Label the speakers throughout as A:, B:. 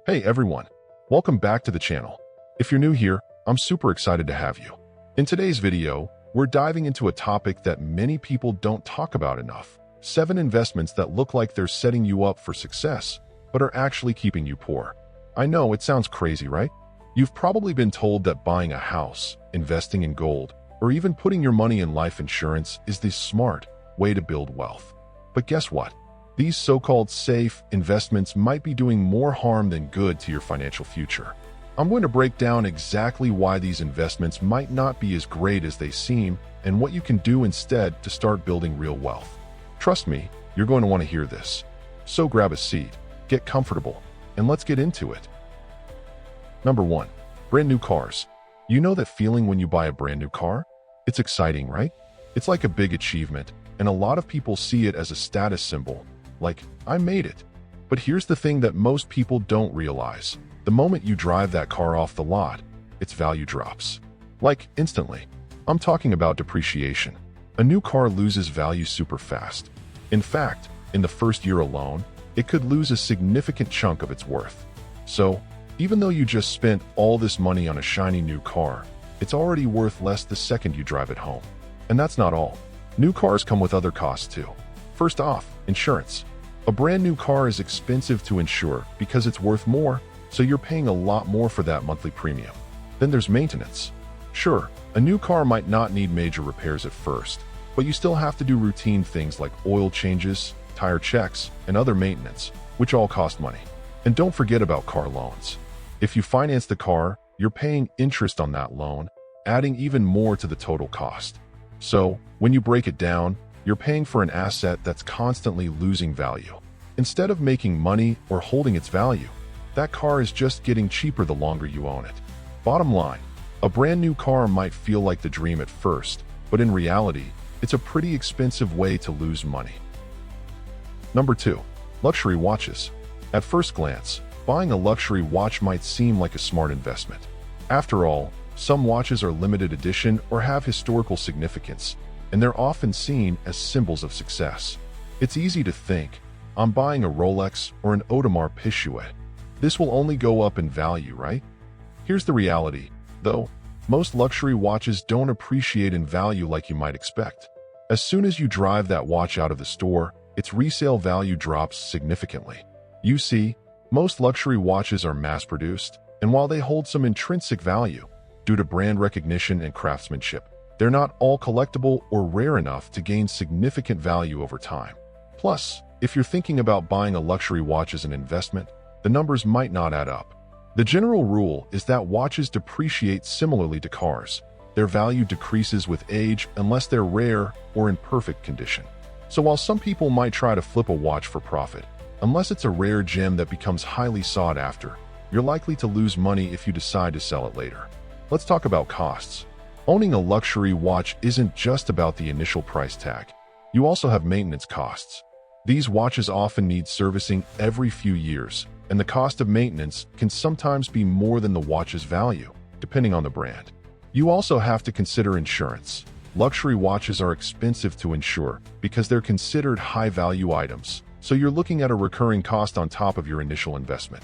A: Hey everyone, welcome back to the channel. If you're new here, I'm super excited to have you. In today's video, we're diving into a topic that many people don't talk about enough. 7 investments that look like they're setting you up for success, but are actually keeping you poor. I know it sounds crazy, right? You've probably been told that buying a house, investing in gold, or even putting your money in life insurance is the smart way to build wealth. But guess what? These so-called safe investments might be doing more harm than good to your financial future. I'm going to break down exactly why these investments might not be as great as they seem and what you can do instead to start building real wealth. Trust me, you're going to want to hear this. So grab a seat, get comfortable, and let's get into it. Number 1. Brand new cars. You know that feeling when you buy a brand new car? It's exciting, right? It's like a big achievement, and a lot of people see it as a status symbol. Like, I made it. But here's the thing that most people don't realize. The moment you drive that car off the lot, its value drops. Like, instantly. I'm talking about depreciation. A new car loses value super fast. In fact, in the first year alone, it could lose a significant chunk of its worth. So, even though you just spent all this money on a shiny new car, it's already worth less the second you drive it home. And that's not all. New cars come with other costs too. First off, insurance. A brand new car is expensive to insure because it's worth more, so you're paying a lot more for that monthly premium. Then there's maintenance. Sure, a new car might not need major repairs at first, but you still have to do routine things like oil changes, tire checks, and other maintenance, which all cost money. And don't forget about car loans. If you finance the car, you're paying interest on that loan, adding even more to the total cost. So, when you break it down, you're paying for an asset that's constantly losing value. Instead of making money or holding its value, that car is just getting cheaper the longer you own it. Bottom line, a brand new car might feel like the dream at first, but in reality, it's a pretty expensive way to lose money. Number 2. Luxury watches. At first glance, buying a luxury watch might seem like a smart investment. After all, some watches are limited edition or have historical significance, and they're often seen as symbols of success. It's easy to think, I'm buying a Rolex or an Audemars Piguet. This will only go up in value, right? Here's the reality, though. Most luxury watches don't appreciate in value like you might expect. As soon as you drive that watch out of the store, its resale value drops significantly. You see, most luxury watches are mass-produced, and while they hold some intrinsic value, due to brand recognition and craftsmanship, they're not all collectible or rare enough to gain significant value over time. Plus, if you're thinking about buying a luxury watch as an investment, the numbers might not add up. The general rule is that watches depreciate similarly to cars. Their value decreases with age unless they're rare or in perfect condition. So while some people might try to flip a watch for profit, unless it's a rare gem that becomes highly sought after, you're likely to lose money if you decide to sell it later. Let's talk about costs. Owning a luxury watch isn't just about the initial price tag. You also have maintenance costs. These watches often need servicing every few years, and the cost of maintenance can sometimes be more than the watch's value, depending on the brand. You also have to consider insurance. Luxury watches are expensive to insure because they're considered high-value items, so you're looking at a recurring cost on top of your initial investment.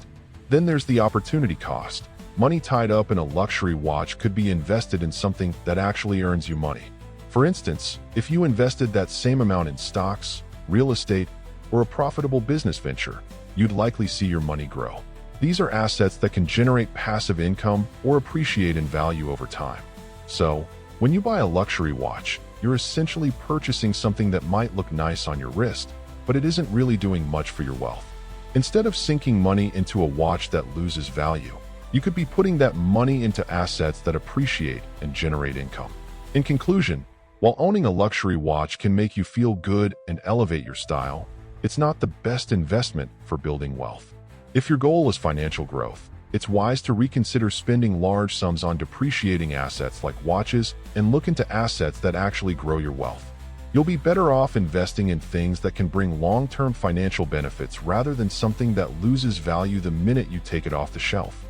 A: Then there's the opportunity cost. Money tied up in a luxury watch could be invested in something that actually earns you money. For instance, if you invested that same amount in stocks, real estate, or a profitable business venture, you'd likely see your money grow. These are assets that can generate passive income or appreciate in value over time. So, when you buy a luxury watch, you're essentially purchasing something that might look nice on your wrist, but it isn't really doing much for your wealth. Instead of sinking money into a watch that loses value, you could be putting that money into assets that appreciate and generate income. In conclusion, while owning a luxury watch can make you feel good and elevate your style, it's not the best investment for building wealth. If your goal is financial growth, it's wise to reconsider spending large sums on depreciating assets like watches and look into assets that actually grow your wealth. You'll be better off investing in things that can bring long-term financial benefits rather than something that loses value the minute you take it off the shelf.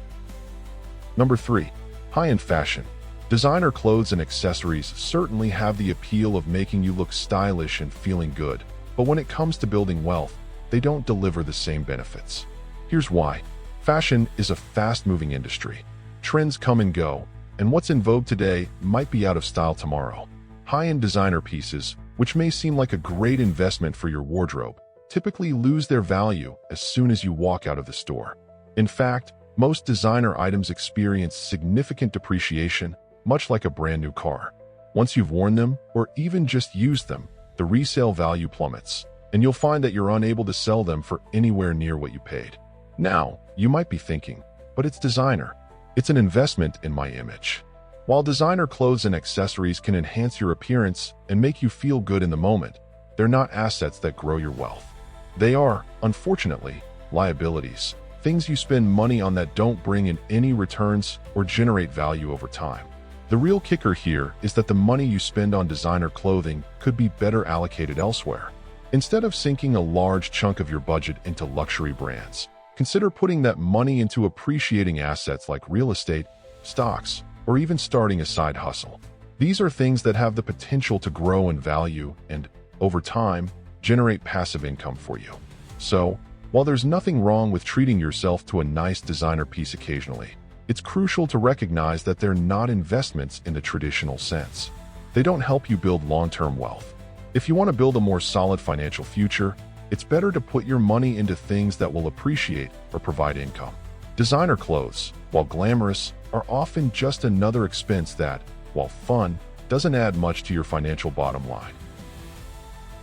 A: Number 3. High-end fashion. Designer clothes and accessories certainly have the appeal of making you look stylish and feeling good, but when it comes to building wealth, they don't deliver the same benefits. Here's why. Fashion is a fast-moving industry. Trends come and go, and what's in vogue today might be out of style tomorrow. High-end designer pieces, which may seem like a great investment for your wardrobe, typically lose their value as soon as you walk out of the store. In fact, most designer items experience significant depreciation, much like a brand new car. Once you've worn them, or even just used them, the resale value plummets, and you'll find that you're unable to sell them for anywhere near what you paid. Now, you might be thinking, but it's designer. It's an investment in my image. While designer clothes and accessories can enhance your appearance and make you feel good in the moment, they're not assets that grow your wealth. They are, unfortunately, liabilities, things you spend money on that don't bring in any returns or generate value over time. The real kicker here is that the money you spend on designer clothing could be better allocated elsewhere. Instead of sinking a large chunk of your budget into luxury brands, consider putting that money into appreciating assets like real estate, stocks, or even starting a side hustle. These are things that have the potential to grow in value and, over time, generate passive income for you. So, while there's nothing wrong with treating yourself to a nice designer piece occasionally, it's crucial to recognize that they're not investments in the traditional sense. They don't help you build long-term wealth. If you want to build a more solid financial future, it's better to put your money into things that will appreciate or provide income. Designer clothes, while glamorous, are often just another expense that, while fun, doesn't add much to your financial bottom line.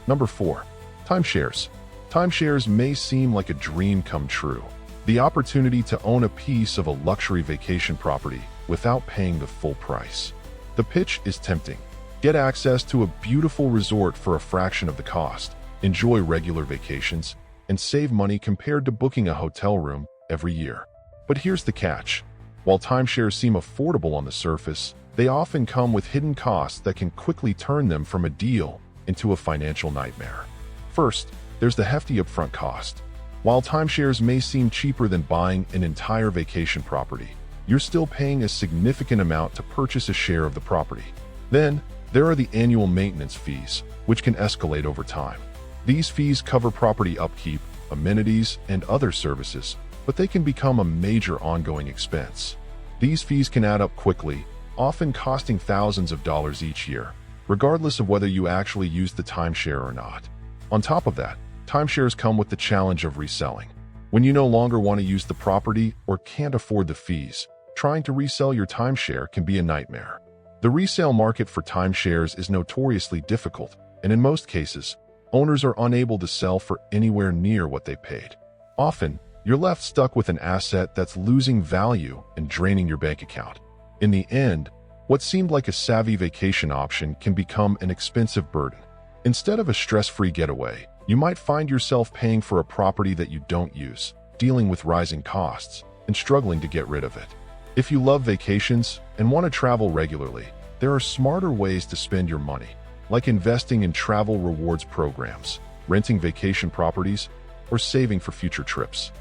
A: Number 4. Timeshares. Timeshares may seem like a dream come true. The opportunity to own a piece of a luxury vacation property without paying the full price. The pitch is tempting. Get access to a beautiful resort for a fraction of the cost, enjoy regular vacations, and save money compared to booking a hotel room every year. But here's the catch. While timeshares seem affordable on the surface, they often come with hidden costs that can quickly turn them from a deal into a financial nightmare. First, there's the hefty upfront cost. While timeshares may seem cheaper than buying an entire vacation property, you're still paying a significant amount to purchase a share of the property. Then, there are the annual maintenance fees, which can escalate over time. These fees cover property upkeep, amenities, and other services, but they can become a major ongoing expense. These fees can add up quickly, often costing thousands of dollars each year, regardless of whether you actually use the timeshare or not. On top of that, timeshares come with the challenge of reselling. When you no longer want to use the property or can't afford the fees, trying to resell your timeshare can be a nightmare. The resale market for timeshares is notoriously difficult, and in most cases, owners are unable to sell for anywhere near what they paid. Often, you're left stuck with an asset that's losing value and draining your bank account. In the end, what seemed like a savvy vacation option can become an expensive burden. Instead of a stress-free getaway, you might find yourself paying for a property that you don't use, dealing with rising costs, and struggling to get rid of it. If you love vacations and want to travel regularly, there are smarter ways to spend your money, like investing in travel rewards programs, renting vacation properties, or saving for future trips.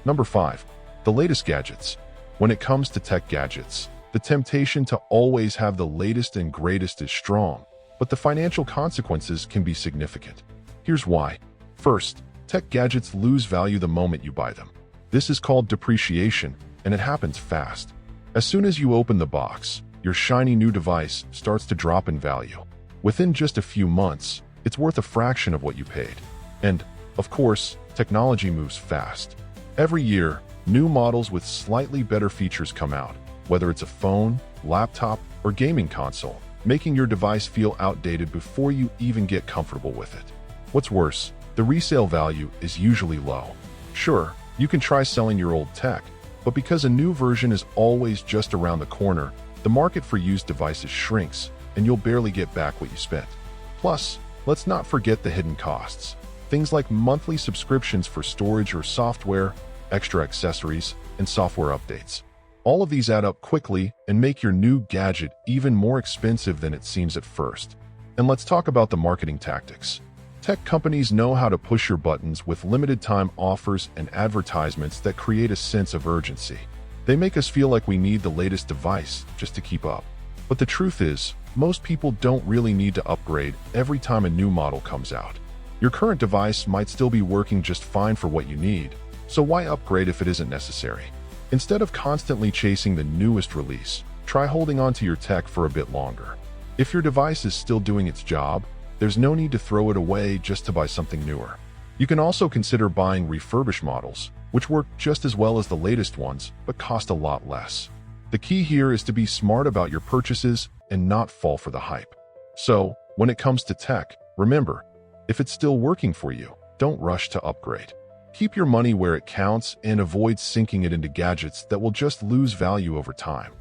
A: Number 5. The latest gadgets. When it comes to tech gadgets, the temptation to always have the latest and greatest is strong, but the financial consequences can be significant. Here's why. First, tech gadgets lose value the moment you buy them. This is called depreciation, and it happens fast. As soon as you open the box, your shiny new device starts to drop in value. Within just a few months, it's worth a fraction of what you paid. And, of course, technology moves fast. Every year, new models with slightly better features come out, whether it's a phone, laptop, or gaming console, making your device feel outdated before you even get comfortable with it. What's worse, the resale value is usually low. Sure, you can try selling your old tech, but because a new version is always just around the corner, the market for used devices shrinks, and you'll barely get back what you spent. Plus, let's not forget the hidden costs. Things like monthly subscriptions for storage or software, extra accessories, and software updates. All of these add up quickly and make your new gadget even more expensive than it seems at first. And let's talk about the marketing tactics. Tech companies know how to push your buttons with limited-time offers and advertisements that create a sense of urgency. They make us feel like we need the latest device just to keep up. But the truth is, most people don't really need to upgrade every time a new model comes out. Your current device might still be working just fine for what you need, So why upgrade if it isn't necessary? Instead of constantly chasing the newest release, try holding on to your tech for a bit longer. If your device is still doing its job, there's no need to throw it away just to buy something newer. You can also consider buying refurbished models, which work just as well as the latest ones, but cost a lot less. The key here is to be smart about your purchases and not fall for the hype. So, when it comes to tech, remember, if it's still working for you, don't rush to upgrade. Keep your money where it counts and avoid sinking it into gadgets that will just lose value over time.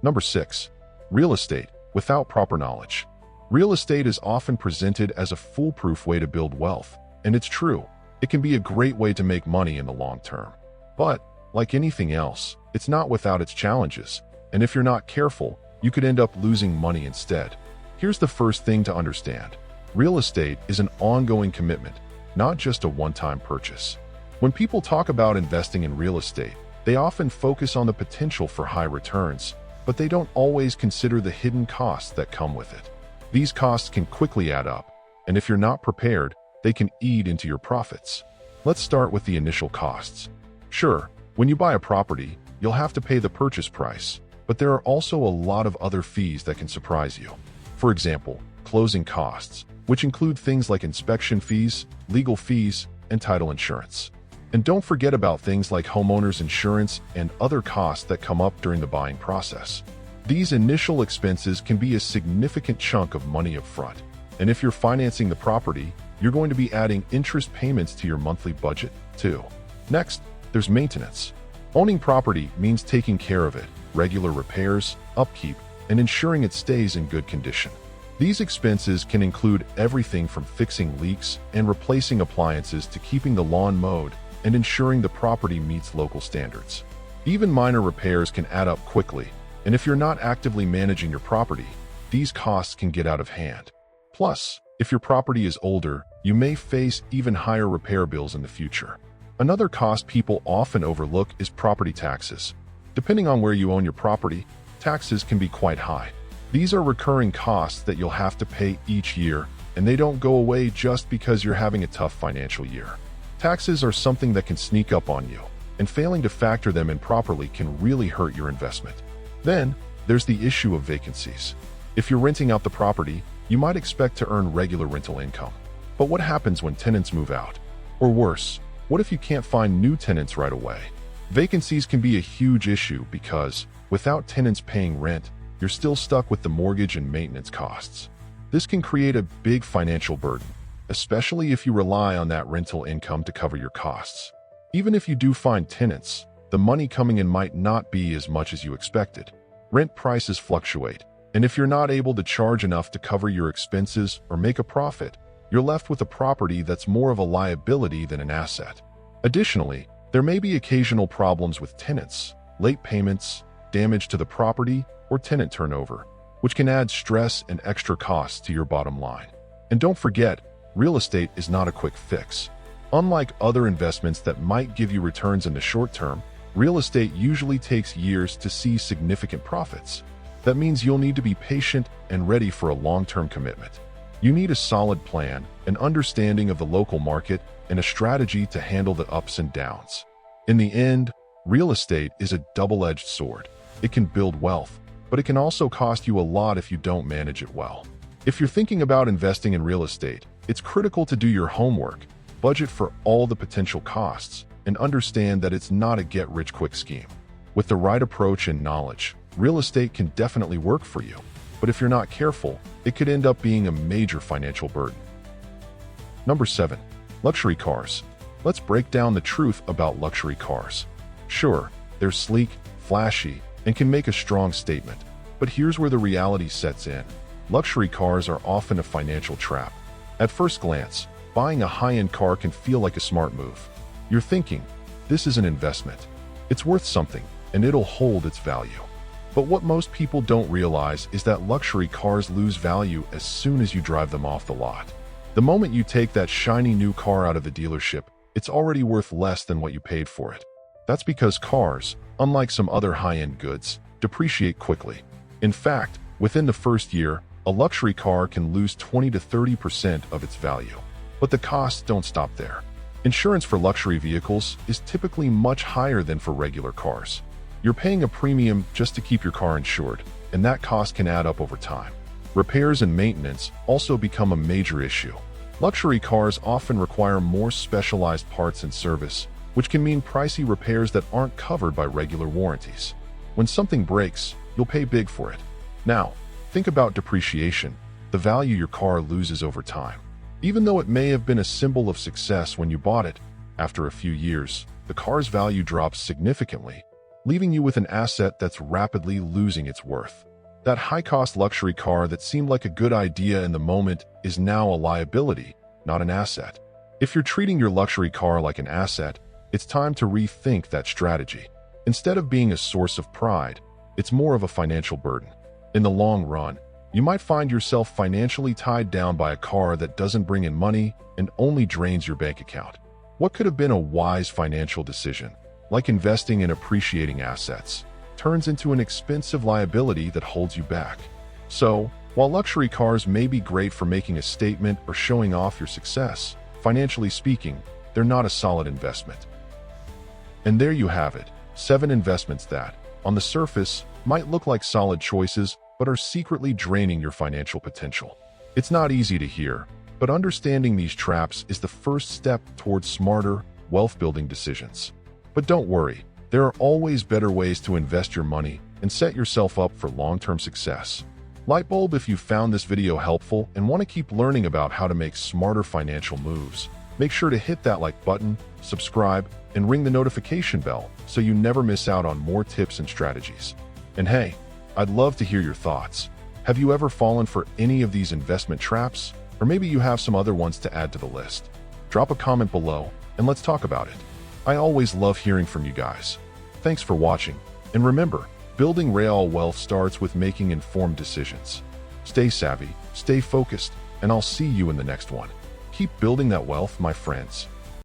A: Number 6. Real estate without proper knowledge. Real estate is often presented as a foolproof way to build wealth, and it's true. It can be a great way to make money in the long term. But, like anything else, it's not without its challenges, and if you're not careful, you could end up losing money instead. Here's the first thing to understand. Real estate is an ongoing commitment, not just a one-time purchase. When people talk about investing in real estate, they often focus on the potential for high returns, but they don't always consider the hidden costs that come with it. These costs can quickly add up, and if you're not prepared, they can eat into your profits. Let's start with the initial costs. Sure, when you buy a property, you'll have to pay the purchase price, but there are also a lot of other fees that can surprise you. For example, closing costs, which include things like inspection fees, legal fees, and title insurance. And don't forget about things like homeowners insurance and other costs that come up during the buying process. These initial expenses can be a significant chunk of money up front. And if you're financing the property, you're going to be adding interest payments to your monthly budget, too. Next, there's maintenance. Owning property means taking care of it, regular repairs, upkeep, and ensuring it stays in good condition. These expenses can include everything from fixing leaks and replacing appliances to keeping the lawn mowed and ensuring the property meets local standards. Even minor repairs can add up quickly, and if you're not actively managing your property, these costs can get out of hand. Plus, if your property is older, you may face even higher repair bills in the future. Another cost people often overlook is property taxes. Depending on where you own your property, taxes can be quite high. These are recurring costs that you'll have to pay each year, and they don't go away just because you're having a tough financial year. Taxes are something that can sneak up on you, and failing to factor them in properly can really hurt your investment. Then, there's the issue of vacancies. If you're renting out the property, you might expect to earn regular rental income. But what happens when tenants move out? Or worse, what if you can't find new tenants right away? Vacancies can be a huge issue because, without tenants paying rent, you're still stuck with the mortgage and maintenance costs. This can create a big financial burden, especially if you rely on that rental income to cover your costs. Even if you do find tenants, the money coming in might not be as much as you expected. Rent prices fluctuate, and if you're not able to charge enough to cover your expenses or make a profit, you're left with a property that's more of a liability than an asset. Additionally, there may be occasional problems with tenants, late payments, damage to the property, or tenant turnover, which can add stress and extra costs to your bottom line. And don't forget, real estate is not a quick fix. Unlike other investments that might give you returns in the short term, real estate usually takes years to see significant profits. That means you'll need to be patient and ready for a long-term commitment. You need a solid plan, an understanding of the local market, and a strategy to handle the ups and downs. In the end, real estate is a double-edged sword. It can build wealth, but it can also cost you a lot if you don't manage it well. If you're thinking about investing in real estate, it's critical to do your homework, budget for all the potential costs, and understand that it's not a get-rich-quick scheme. With the right approach and knowledge, real estate can definitely work for you, but if you're not careful, it could end up being a major financial burden. Number 7. Luxury cars. Let's break down the truth about luxury cars. Sure, they're sleek, flashy, and can make a strong statement, but here's where the reality sets in. Luxury cars are often a financial trap. At first glance, buying a high-end car can feel like a smart move. You're thinking, this is an investment. It's worth something, and it'll hold its value. But what most people don't realize is that luxury cars lose value as soon as you drive them off the lot. The moment you take that shiny new car out of the dealership, it's already worth less than what you paid for it. That's because cars, unlike some other high-end goods, depreciate quickly. In fact, within the first year, a luxury car can lose 20 to 30% of its value. But the costs don't stop there. Insurance for luxury vehicles is typically much higher than for regular cars. You're paying a premium just to keep your car insured, and that cost can add up over time. Repairs and maintenance also become a major issue. Luxury cars often require more specialized parts and service, which can mean pricey repairs that aren't covered by regular warranties. When something breaks, you'll pay big for it. Now, think about depreciation, the value your car loses over time. Even though it may have been a symbol of success when you bought it, after a few years, the car's value drops significantly, leaving you with an asset that's rapidly losing its worth. That high-cost luxury car that seemed like a good idea in the moment is now a liability, not an asset. If you're treating your luxury car like an asset, it's time to rethink that strategy. Instead of being a source of pride, it's more of a financial burden. In the long run, you might find yourself financially tied down by a car that doesn't bring in money and only drains your bank account. What could have been a wise financial decision, like investing in appreciating assets, turns into an expensive liability that holds you back. So, while luxury cars may be great for making a statement or showing off your success, financially speaking, they're not a solid investment. And there you have it, 7 investments that, on the surface, might look like solid choices, but are secretly draining your financial potential. It's not easy to hear, but understanding these traps is the first step towards smarter, wealth-building decisions. But don't worry, there are always better ways to invest your money and set yourself up for long-term success. Lightbulb, if you found this video helpful and want to keep learning about how to make smarter financial moves, make sure to hit that like button, subscribe, and ring the notification bell so you never miss out on more tips and strategies. And hey, I'd love to hear your thoughts. Have you ever fallen for any of these investment traps? Or maybe you have some other ones to add to the list. Drop a comment below and let's talk about it. I always love hearing from you guys. Thanks for watching, and remember, building real wealth starts with making informed decisions. Stay savvy, stay focused, and I'll see you in the next one. Keep building that wealth, my friends.